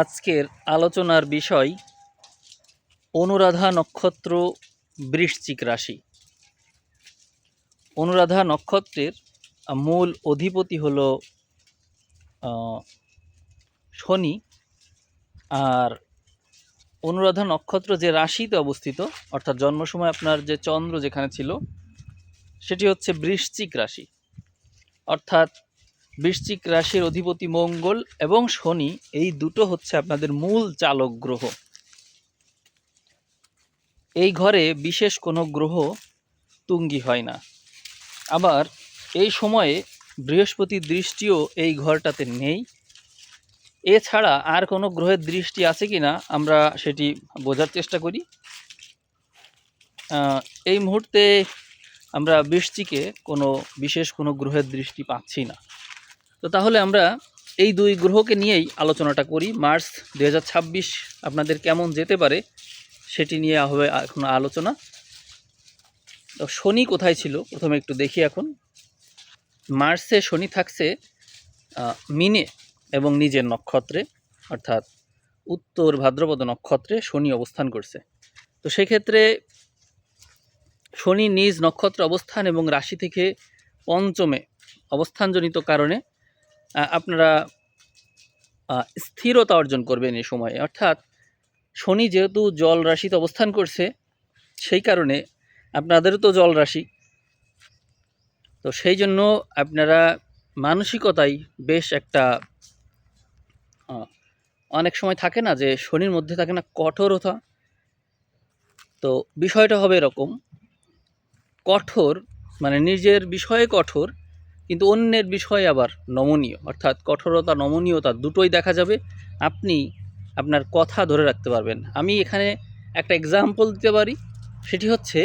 আজকের আলোচনার বিষয় অনুরাধা নক্ষত্র বৃশ্চিক রাশি। অনুরাধা নক্ষত্রের মূল অধিপতি হল শনি। আর অনুরাধা নক্ষত্র যে রাশিতে অবস্থিত, অর্থাৎ জন্ম সময় আপনার যে চন্দ্র যেখানে ছিল সেটি হচ্ছে বৃশ্চিক রাশি। অর্থাৎ বৃশ্চিক রাশির অধিপতি মঙ্গল এবং শনি, এই দুটো হচ্ছে আপনাদের মূল চালক গ্রহ। এই ঘরে বিশেষ কোনো গ্রহ তুঙ্গি হয় না। আবার এই সময়ে বৃহস্পতির দৃষ্টিও এই ঘরটাতে নেই। এছাড়া আর কোনো গ্রহের দৃষ্টি আছে কি না আমরা সেটি বোঝার চেষ্টা করি। এই মুহূর্তে আমরা বৃশ্চিকে বিশেষ কোনো গ্রহের দৃষ্টি পাচ্ছি না। তো তাহলে আমরা এই দুই গ্রহকে নিয়েই আলোচনাটা করি। মার্চ 2026 আপনাদের কেমন যেতে পারে সেটি নিয়ে হবে এখন আলোচনা। তো শনি কোথায় ছিল প্রথমে একটু দেখি। এখন মার্চে শনি থাকছে মিনে এবং নিজের নক্ষত্রে, অর্থাৎ উত্তর ভাদ্রপদ নক্ষত্রে শনি অবস্থান করছে। তো সেক্ষেত্রে শনি নিজ নক্ষত্র অবস্থান এবং রাশি থেকে পঞ্চমে অবস্থানজনিত কারণে আপনারা স্থিরতা অর্জন করবেন এই সময়ে। অর্থাৎ শনি যেহেতু জল রাশিতে অবস্থান করছে, সেই কারণে আপনাদেরও তো জল রাশি, তো সেই জন্য আপনারা মানসিকতায় বেশ একটা অনেক সময় থাকে না যে শনির মধ্যে থাকে না কঠোরতা। তো বিষয়টা হবে এরকম, কঠোর মানে নিজের বিষয়ে কঠোর, কিন্তু অন্যের বিষয়ে আবার নমনীয়। অর্থাৎ কঠোরতা নমনীয়তা দুটোই দেখা যাবে। আপনি আপনার কথা ধরে রাখতে পারবেন। আমি এখানে একটা এক্সাম্পল দিতে পারি, সেটি হচ্ছে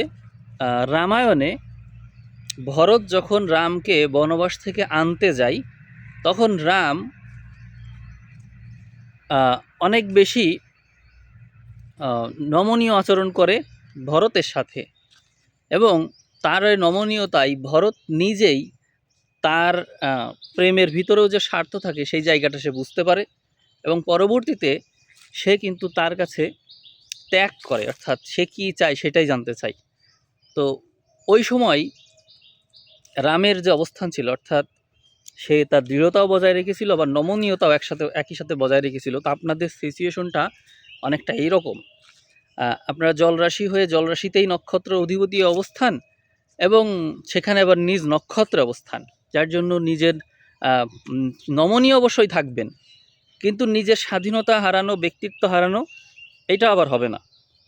রামায়ণে ভরত যখন রামকে বনবাস থেকে আনতে যায়, তখন রাম অনেক বেশি নমনীয় আচরণ করে ভরতের সাথে, এবং তার নমনীয়তাই ভরত নিজেই তার প্রেমের ভিতরেও যে স্বার্থ থাকে সেই জায়গাটা সে বুঝতে পারে, এবং পরবর্তীতে সে কিন্তু তার কাছে ত্যাগ করে, অর্থাৎ সে কী চায় সেটাই জানতে চায়। তো ওই সময় রামের যে অবস্থান ছিল, অর্থাৎ সে তার দৃঢ়তাও বজায় রেখেছিল, আবার নমনীয়তাও একই সাথে বজায় রেখেছিল। তো আপনাদের সিচুয়েশনটা অনেকটা এইরকম। আপনারা জলরাশি হয়ে জলরাশিতেই নক্ষত্র অধিপতি অবস্থান, এবং সেখানে আবার নিজ নক্ষত্রে অবস্থান, যার জন্য নিজের নমনীয় অবশ্যই থাকবেন, কিন্তু নিজের স্বাধীনতা হারানো, ব্যক্তিত্ব হারানো, এটা আবার হবে না।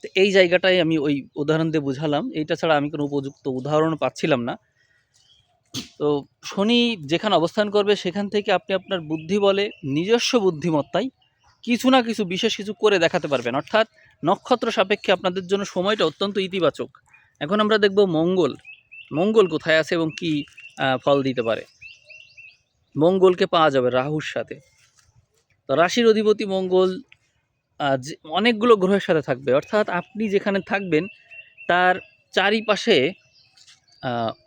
তো এই জায়গাটাই আমি ওই উদাহরণ দিয়ে বুঝালাম। এইটা ছাড়া আমি কোনো উপযুক্ত উদাহরণ পাচ্ছিলাম না। তো শনি যেখানে অবস্থান করবে সেখান থেকে আপনি আপনার বুদ্ধি বলে, নিজস্ব বুদ্ধিমত্তায় কিছু না কিছু বিশেষ কিছু করে দেখাতে পারবেন। অর্থাৎ নক্ষত্র সাপেক্ষে আপনাদের জন্য সময়টা অত্যন্ত ইতিবাচক। এখন আমরা দেখব মঙ্গল কোথায় আছে এবং কি ফল দিতে পারে। মঙ্গলকে পাওয়া যাবে রাহুর সাথে। তো রাশির অধিপতি মঙ্গল অনেকগুলো গ্রহের সাথে থাকবে, অর্থাৎ আপনি যেখানে থাকবেন তার চারিপাশে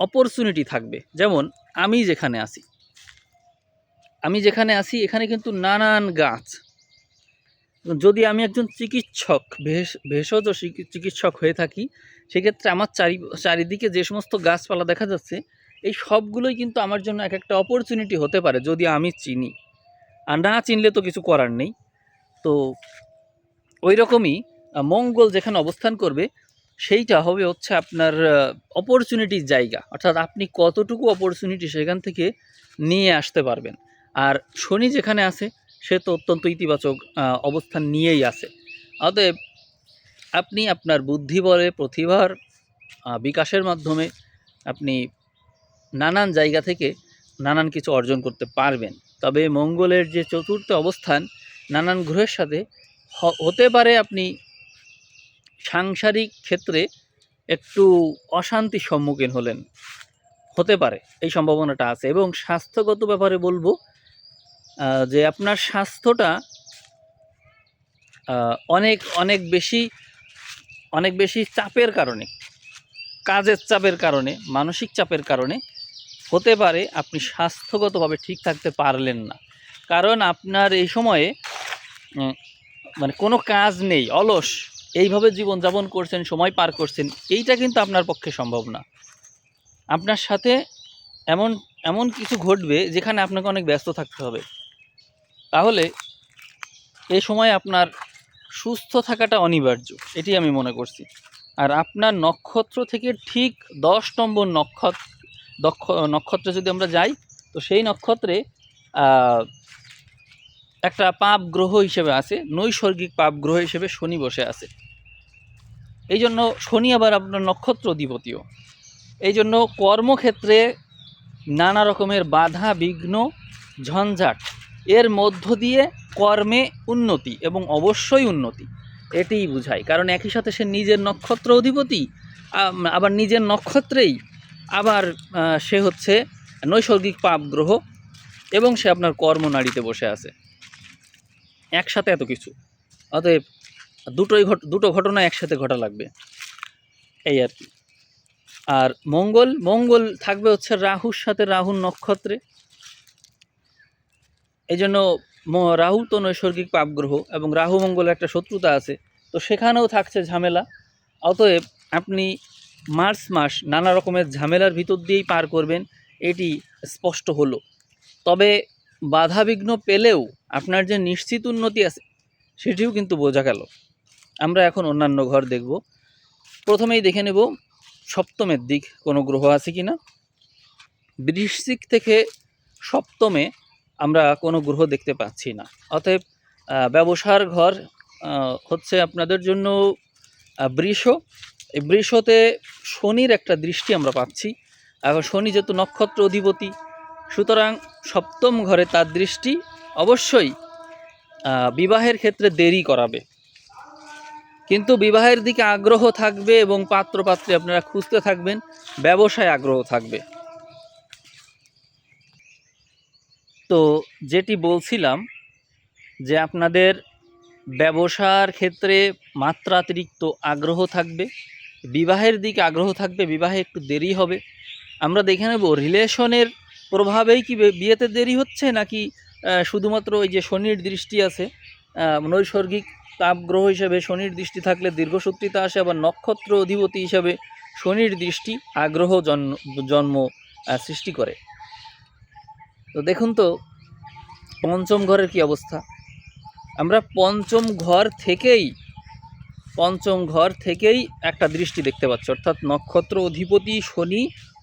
অপরচুনিটি থাকবে। যেমন আমি যেখানে আছি এখানে কিন্তু নানান গাছ। যদি আমি একজন চিকিৎসক, ভেষজ চিকিৎসক হয়ে থাকি, সেক্ষেত্রে আমার চারিদিকে যে সমস্ত গাছপালা দেখা যাচ্ছে, এই সবগুলোই কিন্তু আমার জন্য এক একটা অপরচুনিটি হতে পারে যদি আমি চিনি। আর না চিনলে তো কিছু করার নেই। তো ওই রকমই মঙ্গল যেখানে অবস্থান করবে সেইটা হবে হচ্ছে আপনার অপরচুনিটির জায়গা। অর্থাৎ আপনি কতটুকু অপরচুনিটি সেখান থেকে নিয়ে আসতে পারবেন। আর শনি যেখানে আছে সে তো অত্যন্ত ইতিবাচক অবস্থান নিয়েই আছে। অতএব আপনি আপনার বুদ্ধি বলে, প্রতিভার বিকাশের মাধ্যমে আপনি নানান জায়গা থেকে নানান কিছু অর্জন করতে পারবেন। তবে মঙ্গলের যে চতুর্থ অবস্থান নানান গ্রহের সাথে, হতে পারে আপনি সাংসারিক ক্ষেত্রে একটু অশান্তির সম্মুখীন হতে পারে, এই সম্ভাবনাটা আছে। এবং স্বাস্থ্যগত ব্যাপারে বলবো যে আপনার স্বাস্থ্যটা অনেক বেশি চাপের কারণে, কাজের চাপের কারণে, মানসিক চাপের কারণে হতে পারে আপনি স্বাস্থ্যগতভাবে ঠিক থাকতে পারলেন না। কারণ আপনার এই সময়ে উম, মানে কোনো কাজ নেই, অলস এইভাবে জীবনযাপন করছেন, সময় পার করছেন, এইটা কিন্তু আপনার পক্ষে সম্ভব না। আপনার সাথে এমন এমন কিছু ঘটবে যেখানে আপনাকে অনেক ব্যস্ত থাকতে হবে। তাহলে এই সময় আপনার সুস্থ থাকাটা অনিবার্য, এটি আমি মনে করছি। আর আপনার নক্ষত্র থেকে ঠিক 10 নম্বর নক্ষত্রে যদি আমরা যাই, তো সেই নক্ষত্রে একটা পাপ গ্রহ হিসেবে আছে, নৈসর্গিক পাপ গ্রহ হিসেবে শনি বসে আছে। এই জন্য শনি আবার আপনার নক্ষত্র অধিপতিও। এই জন্য কর্মক্ষেত্রে নানা রকমের বাধা বিঘ্ন ঝঞ্ঝাট এর মধ্য দিয়ে কর্মে উন্নতি, এবং অবশ্যই উন্নতি, এটিই বোঝায়। কারণ একই সাথে সে নিজের নক্ষত্র অধিপতি, আবার নিজের নক্ষত্রেই আবার সে হচ্ছে নৈসর্গিক পাপ গ্রহ, এবং সে আপনার কর্মনাড়িতে বসে আছে। একসাথে এত কিছু, অতএব দুটো ঘটনা একসাথে ঘটা লাগবে, এই আর কি। আর মঙ্গল থাকবে হচ্ছে রাহুর সাথে, রাহুর নক্ষত্রে। এই জন্য রাহু তো নৈসর্গিক পাপগ্রহ, এবং রাহু মঙ্গলের একটা শত্রুতা আছে, তো সেখানেও থাকছে ঝামেলা। অতএব আপনি মার্চ মাস নানা রকমের ঝামেলার ভিতর দিয়েই পার করবেন, এটি স্পষ্ট হলো। তবে বাধাবিঘ্ন পেলেও আপনার যে নিশ্চিত উন্নতি আছে সেটিও কিন্তু বোঝা গেল। আমরা এখন অন্যান্য ঘর দেখব। প্রথমেই দেখে নেব সপ্তমের দিক কোনো গ্রহ আছে কি না। বৃশ্চিক থেকে সপ্তমে আমরা কোনো গ্রহ দেখতে পাচ্ছি না। অতএব ব্যবসার ঘর হচ্ছে আপনাদের জন্য বৃষ। এই বৃষতে শনির একটা দৃষ্টি আমরা পাচ্ছি। এখন শনি যেহেতু নক্ষত্র অধিপতি, সুতরাং সপ্তম ঘরে তার দৃষ্টি অবশ্যই বিবাহের ক্ষেত্রে দেরি করাবে, কিন্তু বিবাহের দিকে আগ্রহ থাকবে, এবং পাত্রপাত্রী আপনারা খুঁজতে থাকবেন, ব্যবসায় আগ্রহ থাকবে। তো যেটি বলছিলাম যে আপনাদের ব্যবসার ক্ষেত্রে মাত্রাতিরিক্ত আগ্রহ থাকবে, বিবাহের দিকে আগ্রহ থাকবে, বিবাহে একটু দেরি হবে। আমরা দেখে নেব রিলেশনের প্রভাবেই কি বিয়েতে দেরি হচ্ছে, নাকি শুধুমাত্র ওই যে শনির দৃষ্টি আছে, নৈসর্গিক তাপগ্রহ হিসেবে শনির দৃষ্টি থাকলে দীর্ঘসূত্রিতা আসে, আবার নক্ষত্র অধিপতি হিসাবে শনির দৃষ্টি আগ্রহ জন্ম সৃষ্টি করে। তো দেখুন তো পঞ্চম ঘরের কি অবস্থা। আমরা পঞ্চম ঘর থেকেই একটা দৃষ্টি দেখতে পাচ্ছি, অর্থাৎ নক্ষত্র অধিপতি শনি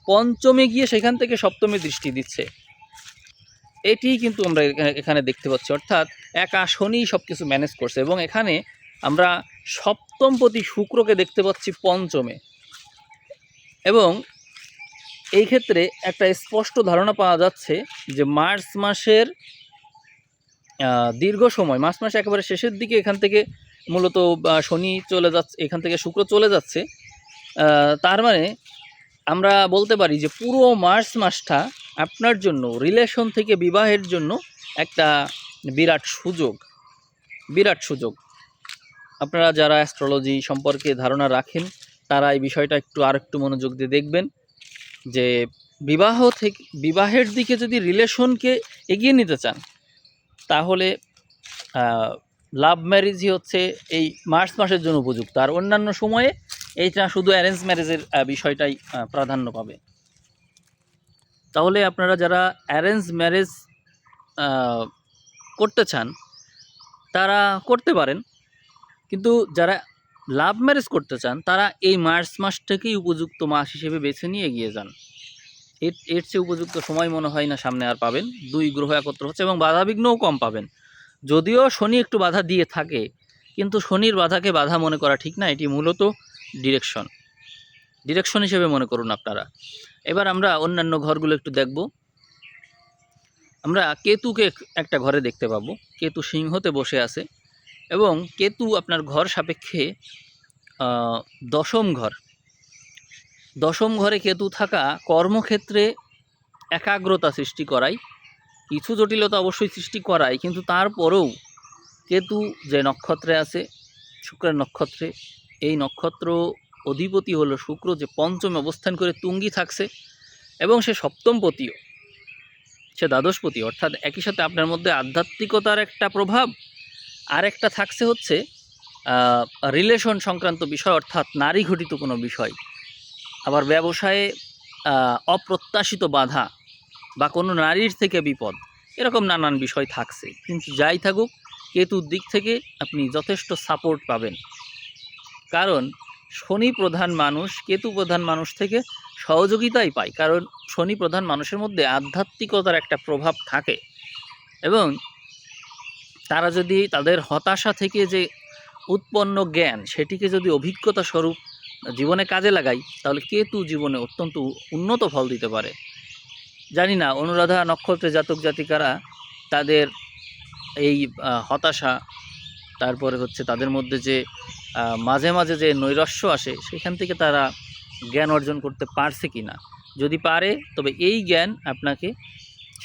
পঞ্চমে গিয়ে সেখান থেকে সপ্তমে দৃষ্টি দিচ্ছে। এটি কিন্তু আমরা এখানে দেখতে পাচ্ছি, অর্থাৎ একা শনি সব কিছু ম্যানেজ করছে। এবং এখানে আমরা সপ্তমপতি শুক্রকে দেখতে পাচ্ছি পঞ্চমে, এবং এই ক্ষেত্রে একটা স্পষ্ট ধারণা পাওয়া যাচ্ছে যে মার্চ মাসের দীর্ঘ সময়, মার্চ মাস একেবারে শেষের দিকে এখান থেকে মূলত শনি চলে যাচ্ছে, এখান থেকে শুক্র চলে যাচ্ছে। তার মানে আমরা বলতে পারি যে পুরো মার্চ মাসটা আপনার জন্য রিলেশন থেকে বিবাহের জন্য একটা বিরাট সুযোগ। আপনারা যারা অ্যাস্ট্রোলজি সম্পর্কে ধারণা রাখেন তারা এই বিষয়টা আরেকটু মনোযোগ দিয়ে দেখবেন, যে বিবাহের দিকে যদি রিলেশনকে এগিয়ে নিতে চান, তাহলে লাভ ম্যারেজই হচ্ছে এই মার্চ মাসের জন্য উপযুক্ত। আর অন্যান্য সময়ে এইটা শুধু অ্যারেঞ্জ ম্যারেজের বিষয়টাই প্রাধান্য পাবে। তাহলে আপনারা যারা অ্যারেঞ্জ ম্যারেজ করতে চান তারা করতে পারেন, কিন্তু যারা লাভ ম্যারেজ করতে চান তারা এই মার্চ মাসটাকেই উপযুক্ত মাস হিসেবে বেছে নিয়ে এগিয়ে যান। এর চেয়ে উপযুক্ত সময় মনে হয় না সামনে আর পাবেন। দুই গ্রহ একত্র হচ্ছে, এবং বাধাবিঘ্নও কম পাবেন। যদিও শনি একটু বাধা দিয়ে থাকে, কিন্তু শনির বাধাকে বাধা মনে করা ঠিক না, এটি মূলত ডিরেকশন হিসেবে মনে করুন আপনারা। এবার আমরা অন্যান্য ঘরগুলো একটু দেখব। আমরা কেতুকে একটা ঘরে দেখতে পাবো। কেতু সিংহতে বসে আছে, এবং কেতু আপনার ঘর সাপেক্ষে দশম ঘরে কেতু থাকা কর্মক্ষেত্রে একাগ্রতা সৃষ্টি করায়, কিছু জটিলতা অবশ্যই সৃষ্টি করায়, কিন্তু তারপরেও কেতু যে নক্ষত্রে আছে, শুক্রের নক্ষত্রে, এই নক্ষত্র অধিপতি হলো শুক্র, যে পঞ্চমে অবস্থান করে তুঙ্গি থাকছে, এবং সে সপ্তমপতিও, সে দ্বাদশপতি। অর্থাৎ একই সাথে আপনার মধ্যে আধ্যাত্মিকতার একটা প্রভাব, আরেকটা থাকছে হচ্ছে রিলেশন সংক্রান্ত বিষয়, অর্থাৎ নারী ঘটিত কোনো বিষয়। আবার ব্যবসায়ে অপ্রত্যাশিত বাধা বা কোনো নারীর থেকে বিপদ, এরকম নানান বিষয় থাকছে। কিন্তু যাই থাকুক, কেতুর দিক থেকে আপনি যথেষ্ট সাপোর্ট পাবেন। কারণ শনি প্রধান মানুষ কেতু প্রধান মানুষ থেকে সহযোগিতাই পায়, কারণ শনি প্রধান মানুষের মধ্যে আধ্যাত্মিকতার একটা প্রভাব থাকে, এবং তারা যদি তাদের হতাশা থেকে যে উৎপন্ন জ্ঞান সেটিকে যদি অভিজ্ঞতা স্বরূপ জীবনে কাজে লাগাই, তাহলে কেতু জীবনে অত্যন্ত উন্নত ফল দিতে পারে। জানি না অনুরাধা নক্ষত্রের জাতক জাতিকারা তাদের এই হতাশা, তারপরে হচ্ছে তাদের মধ্যে যে মাঝে মাঝে যে নৈরাশ্য আসে, সেখান থেকে তারা জ্ঞান অর্জন করতে পারছে কি না। যদি পারে, তবে এই জ্ঞান আপনাকে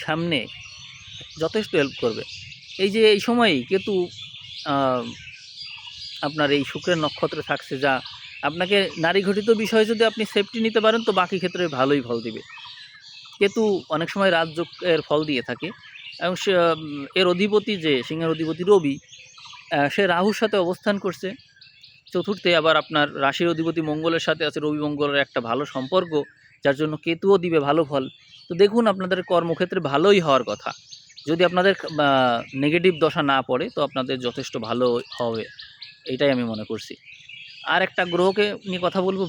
সামনে যথেষ্ট হেল্প করবে। এই যে এই সময়েই কেতু আপনার এই শুক্রের নক্ষত্রে থাকছে, যা আপনাকে নারী ঘটিত বিষয়ে যদি আপনি সেফটি নিতে পারেন, তো বাকি ক্ষেত্রে ভালোই ফল দিবে। কেতু অনেক সময় রাজযোগের ফল দিয়ে থাকে, এবং সে এর অধিপতি যে সিংহের অধিপতি রবি, সে রাহুর সাথে অবস্থান করছে চতুর্থে। আবার আপনার রাশির অধিপতি মঙ্গলের সাথে আছে, রবি মঙ্গলের একটা ভালো সম্পর্ক, যার জন্য কেতুও দিবে ভালো ফল। তো দেখুন, আপনাদের কর্মক্ষেত্রে ভালোই হওয়ার কথা। যদি আপনাদের নেগেটিভ দশা না পড়ে, তো আপনাদের যথেষ্ট ভালো হবে, এটাই আমি মনে করছি। আর একটা গ্রহকে নিয়ে কথা বলবো,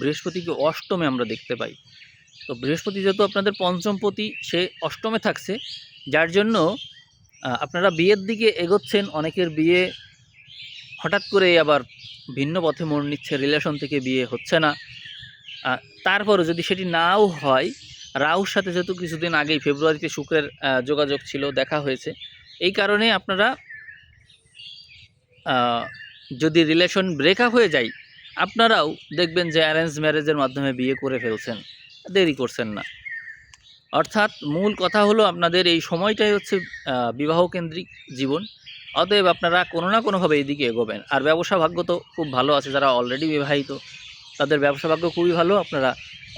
বৃহস্পতিকে অষ্টমে আমরা দেখতে পাই। তো বৃহস্পতি যেহেতু আপনাদের পঞ্চমপতি, সে অষ্টমে থাকছে, যার জন্য আপনারা বিয়ের দিকে এগোচ্ছেন। অনেকের বিয়ে হঠাৎ করে আবার ভিন্ন পথে মোড় নিচ্ছে, রিলেশন থেকে বিয়ে হচ্ছে না। তারপরে যদি সেটি নাও হয়, রাহুর সাথে যেহেতু কিছুদিন আগেই ফেব্রুয়ারিতে শুক্রের যোগাযোগ ছিল, দেখা হয়েছে, এই কারণে আপনারা যদি রিলেশন ব্রেকআপ হয়ে যায়, আপনারাও দেখবেন যে অ্যারেঞ্জ ম্যারেজের মাধ্যমে বিয়ে করে ফেলছেন, দেরি করছেন না। অর্থাৎ মূল কথা হলো, আপনাদের এই সময়টাই হচ্ছে বিবাহ কেন্দ্রিক জীবন। অতএব আপনারা কোনো না কোনোভাবে এইদিকে এগোবেন। আর ব্যবসা ভাগ্য তো খুব ভালো আছে, যারা অলরেডি বিবাহিত তাদের ব্যবসা ভাগ্য খুবই ভালো, আপনারা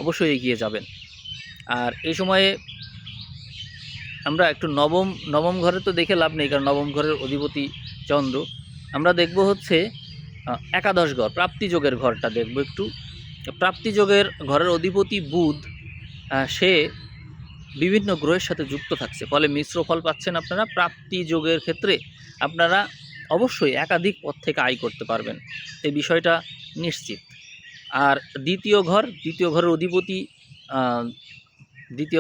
অবশ্যই এগিয়ে যাবেন। আর এই সময়ে আমরা একটু নবম ঘরে তো দেখে লাভ নেই, কারণ নবম ঘরের অধিপতি চন্দ্র। আমরা দেখব হচ্ছে একাদশ ঘর, প্রাপ্তিযোগের ঘরটা দেখব একটু। প্রাপ্তিযোগের ঘরের অধিপতি বুধ, সে বিভিন্ন গ্রহের সাথে যুক্ত থাকছে, ফলে মিশ্র ফল পাচ্ছেন আপনারা। প্রাপ্তিযোগের ক্ষেত্রে আপনারা অবশ্যই একাধিক পথ থেকে আয় করতে পারবেন, এই বিষয়টা নিশ্চিত। আর দ্বিতীয়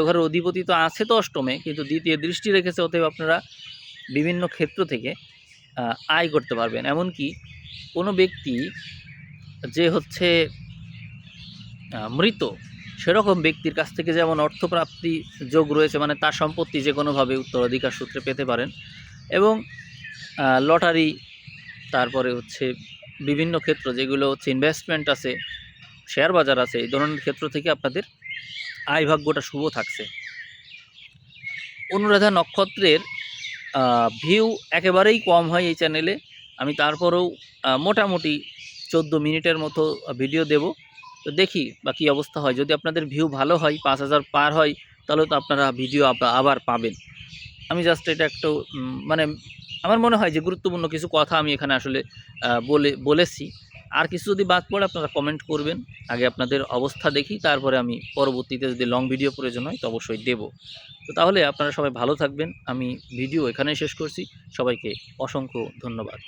ঘরের অধিপতি তো আছে তো অষ্টমে, কিন্তু দ্বিতীয় দৃষ্টি রেখেছে, অতএব আপনারা বিভিন্ন ক্ষেত্র থেকে আয় করতে পারবেন। এমনকি কোনো ব্যক্তি যে হচ্ছে মৃত, সেরকম ব্যক্তির কাছ থেকে যেমন অর্থপ্রাপ্তি যোগ রয়েছে, মানে তার সম্পত্তি যে কোনোভাবে উত্তরাধিকার সূত্রে পেতে পারেন, এবং লটারি, তারপরে হচ্ছে বিভিন্ন ক্ষেত্র যেগুলো হচ্ছে ইনভেস্টমেন্ট আছে, শেয়ার বাজার আছে, এই ধরনের ক্ষেত্র থেকে আপনাদের আয় ভাগ্যটা শুভ থাকছে। অনুরাধা নক্ষত্রের ভিউ একেবারেই কম হয় এই চ্যানেলে, আমি তারপরেও মোটামুটি 14 মিনিটের মতো ভিডিও দেব। তো দেখি বা কী অবস্থা হয়। যদি আপনাদের ভিউ ভালো হয়, 5000 পার হয়, তাহলে তো আপনারা ভিডিও আবার পাবেন। আমি জাস্ট এটা একটু মানে আমার মনে হয় যে গুরুত্বপূর্ণ কিছু কথা আমি এখানে আসলে বলেছি। আর কিছু যদি বাদ পড়ে, আপনারা কমেন্ট করবেন। আগে আপনাদের অবস্থা দেখি, তারপরে আমি পরবর্তীতে যদি লং ভিডিও প্রয়োজন হয় তো অবশ্যই দেব। তো তাহলে আপনারা সবাই ভালো থাকবেন। আমি ভিডিও এখানেই শেষ করছি। সবাইকে অসংখ্য ধন্যবাদ।